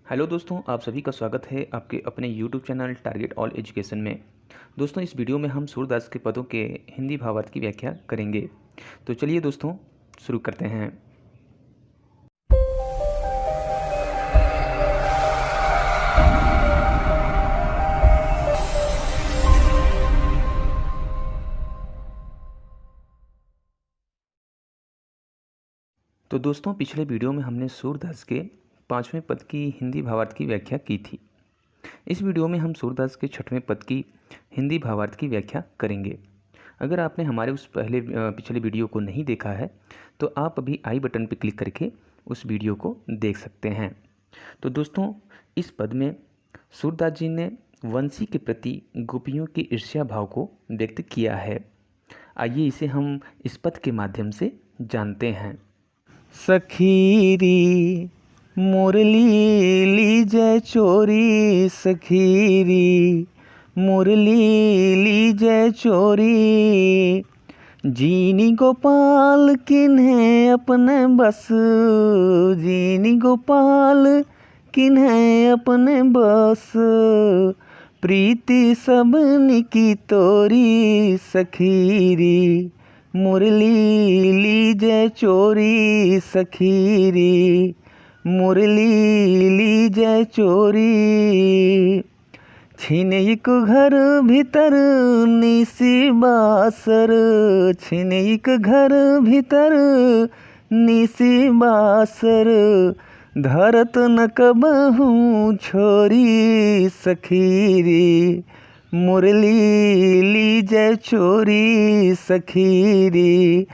Hello दोस्तों, आप सभी का स्वागत है आपके अपने YouTube channel target all education में। दोस्तों, इस वीडियो में हम सूरदास के पदों के हिंदी भावार्थ की व्याख्या करेंगे। तो चलिए दोस्तों, शुरू करते हैं। तो दोस्तों, पिछले वीडियो में हमने सूरदास के 5वें पद की हिंदी भावार्थ की व्याख्या की थी। इस वीडियो में हम सूरदास के 6वें पद की हिंदी भावार्थ की व्याख्या करेंगे। अगर आपने हमारे उस पिछले वीडियो को नहीं देखा है तो आप अभी आई बटन पर क्लिक करके उस वीडियो को देख सकते हैं। तो दोस्तों, इस पद में सूरदास जी ने वंशी के प्रति गोपियों के ईर्ष्या भाव को व्यक्त किया है। आइए इसे हम इस पद के माध्यम से जानते हैं। सखीरी मुरली लीजय चोरी, सखीरी मुरली लीजय चोरी। जीनी गोपाल किन्हें अपने बस, जीनी गोपाल किन्हें अपने बस। प्रीति सबनी की तोरी, सखीरी मुरली लीजय चोरी, सखीरी मुरली लीजय चोरी। छिनिक घर भीतर निसी बासर, छिनिक घर भीतर निसी बासर। धरत न कबहू छोरी, सखीरी मुरली लीजय चोरी, सखीरी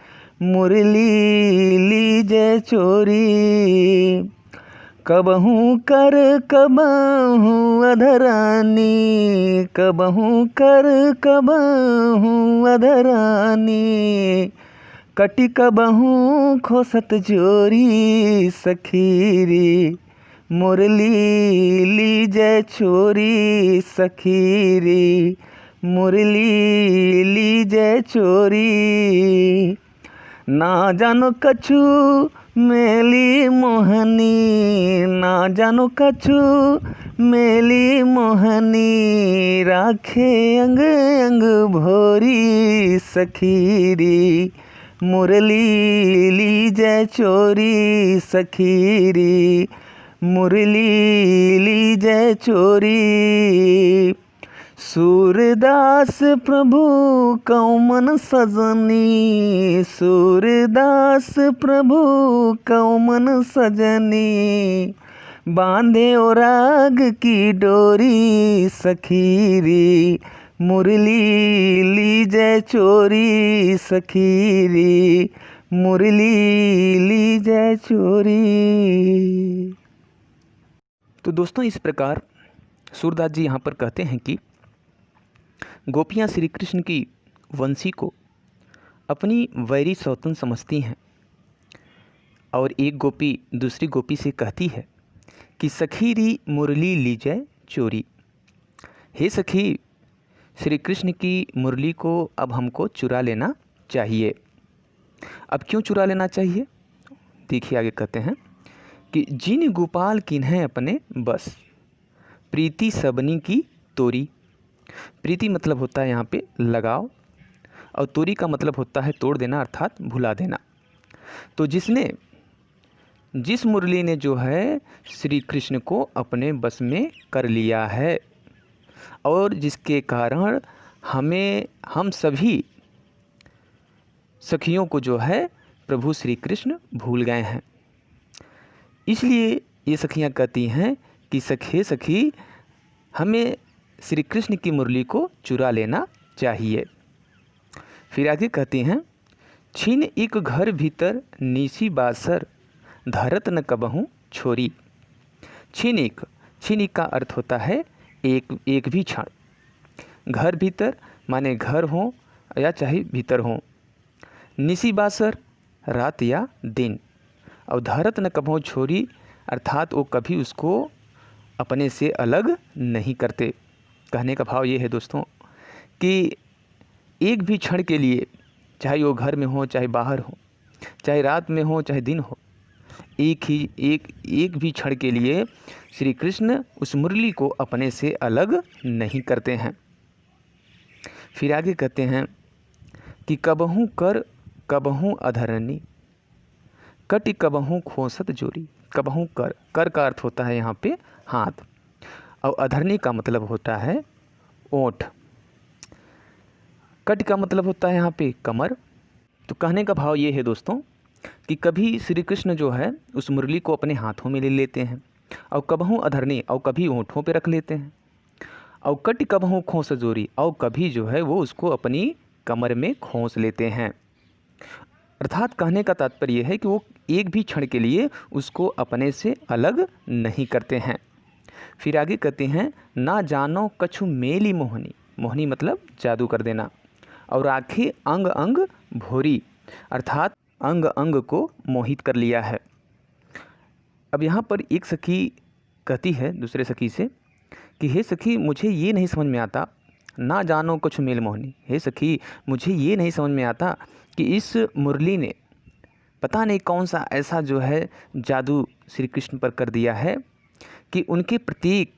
मुरली लीजय चोरी। कबहू कर कबहू अधरानी, कबहू कर कबहू अधरानी। कटी कबहू खोसत जोरी, सखीरी मुरली लीजय चोरी, सखीरी मुरली लीजय चोरी। ना जानो कछु मेली मोहनी, ना जानो कछु मेली मोहनी। राखे अंग अंग भोरी, सखीरी मुरली लीजय चोरी, सखीरी मुरली लीजय चोरी। सूरदास प्रभु कौमन सजनी, सूरदास प्रभु कौमन सजनी। बांधे और राग की डोरी, सखीरी मुरली लीजय चोरी, सखीरी मुरली लीजय चोरी। तो दोस्तों, इस प्रकार सूरदास जी यहाँ पर कहते हैं कि गोपियाँ श्री कृष्ण की वंशी को अपनी वैरी सौतन समझती हैं और एक गोपी दूसरी गोपी से कहती है कि सखीरी मुरली लीजय चोरी। हे सखी, श्री कृष्ण की मुरली को अब हमको चुरा लेना चाहिए। अब क्यों चुरा लेना चाहिए? देखिए, आगे कहते हैं कि जिन गोपाल किन्हें अपने बस, प्रीति सबनी की तोरी। प्रीति मतलब होता है यहाँ पे लगाव, और तोरी का मतलब होता है तोड़ देना अर्थात भुला देना। तो जिस मुरली ने जो है श्री कृष्ण को अपने बस में कर लिया है और जिसके कारण हम सभी सखियों को जो है प्रभु श्री कृष्ण भूल गए हैं। इसलिए ये सखियाँ कहती हैं कि सखे सखी, हमें श्री कृष्ण की मुरली को चुरा लेना चाहिए। फिर आगे कहती हैं, छीन एक घर भीतर निसी बासर, धरत न कबहू छोरी। छीन का अर्थ होता है एक भी क्षण। घर भीतर माने घर हो या चाहे भीतर हो। निसी बासर रात या दिन। और धरत न कबहू छोरी अर्थात वो कभी उसको अपने से अलग नहीं करते। कहने का भाव ये है दोस्तों कि एक भी क्षण के लिए, चाहे वो घर में हो चाहे बाहर हो, चाहे रात में हो चाहे दिन हो, एक भी क्षण के लिए श्री कृष्ण उस मुरली को अपने से अलग नहीं करते हैं। फिर आगे कहते हैं कि कबहूँ कर कबहूँ अधरनी, कटि कबहूँ खोसत जोरी। कबहूँ कर का अर्थ होता है यहाँ पे हाथ, और अधरनी का मतलब होता है ओठ। कट का मतलब होता है यहाँ पे कमर। तो कहने का भाव ये है दोस्तों कि कभी श्री कृष्ण जो है उस मुरली को अपने हाथों में ले लेते हैं, और कबहूँ अधरनी, और कभी ओंठों पे रख लेते हैं, और कट कबहूँ खोस जोरी, और कभी जो है वो उसको अपनी कमर में खोस लेते हैं। अर्थात कहने का तात्पर्य है कि वो एक भी क्षण के लिए उसको अपने से अलग नहीं करते हैं। फिर आगे कहते हैं ना जानो कछु मेली मोहनी। मोहनी मतलब जादू कर देना। और आँखें अंग अंग भोरी, अर्थात अंग अंग को मोहित कर लिया है। अब यहाँ पर एक सखी कहती है दूसरे सखी से कि हे सखी, मुझे ये नहीं समझ में आता, ना जानो कुछ मेल मोहनी। हे सखी, मुझे ये नहीं समझ में आता कि इस मुरली ने पता नहीं कौन सा ऐसा जो है जादू श्री कृष्ण पर कर दिया है कि उनके प्रत्येक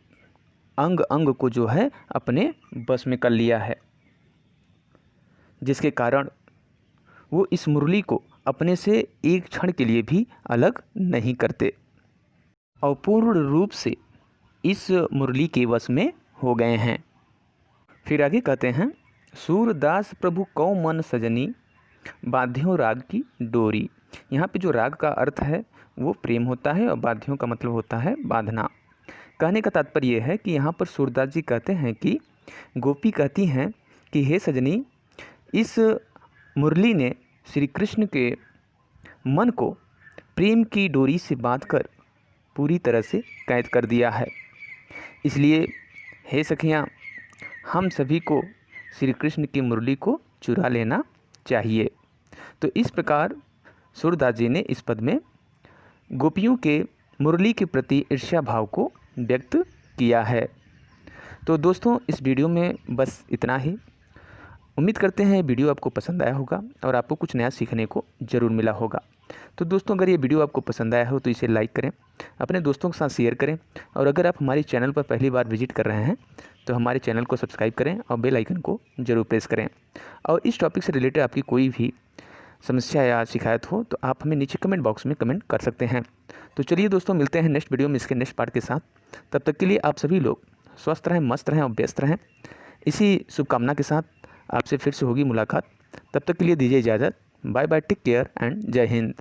अंग अंग को जो है अपने बस में कर लिया है, जिसके कारण वो इस मुरली को अपने से एक क्षण के लिए भी अलग नहीं करते और पूर्ण रूप से इस मुरली के वश में हो गए हैं। फिर आगे कहते हैं सूरदास प्रभु कौ मन सजनी, बाध्यों राग की डोरी। यहाँ पे जो राग का अर्थ है वो प्रेम होता है, और बाध्यों का मतलब होता है बांधना। कहने का तात्पर्य यह है कि यहाँ पर सूरदास जी कहते हैं कि गोपी कहती हैं कि हे सजनी, इस मुरली ने श्री कृष्ण के मन को प्रेम की डोरी से बांधकर पूरी तरह से कैद कर दिया है। इसलिए हे सखियाँ, हम सभी को श्री कृष्ण की मुरली को चुरा लेना चाहिए। तो इस प्रकार सूरदास जी ने इस पद में गोपियों के मुरली के प्रति ईर्ष्या भाव को व्यक्त किया है। तो दोस्तों, इस वीडियो में बस इतना ही। उम्मीद करते हैं वीडियो आपको पसंद आया होगा और आपको कुछ नया सीखने को ज़रूर मिला होगा। तो दोस्तों, अगर ये वीडियो आपको पसंद आया हो तो इसे लाइक करें, अपने दोस्तों के साथ शेयर करें, और अगर आप हमारे चैनल पर पहली बार विजिट कर रहे हैं तो हमारे चैनल को सब्सक्राइब करें और बेल आइकन को ज़रूर प्रेस करें। और इस टॉपिक से रिलेटेड आपकी कोई भी समस्या या शिकायत हो तो आप हमें नीचे कमेंट बॉक्स में कमेंट कर सकते हैं। तो चलिए दोस्तों, मिलते हैं नेक्स्ट वीडियो में इसके नेक्स्ट पार्ट के साथ। तब तक के लिए आप सभी लोग स्वस्थ रहें, मस्त रहें और व्यस्त रहें। इसी शुभकामना के साथ आपसे फिर से होगी मुलाकात। तब तक के लिए दीजिए इजाज़त। Bye bye, take care and Jai Hind.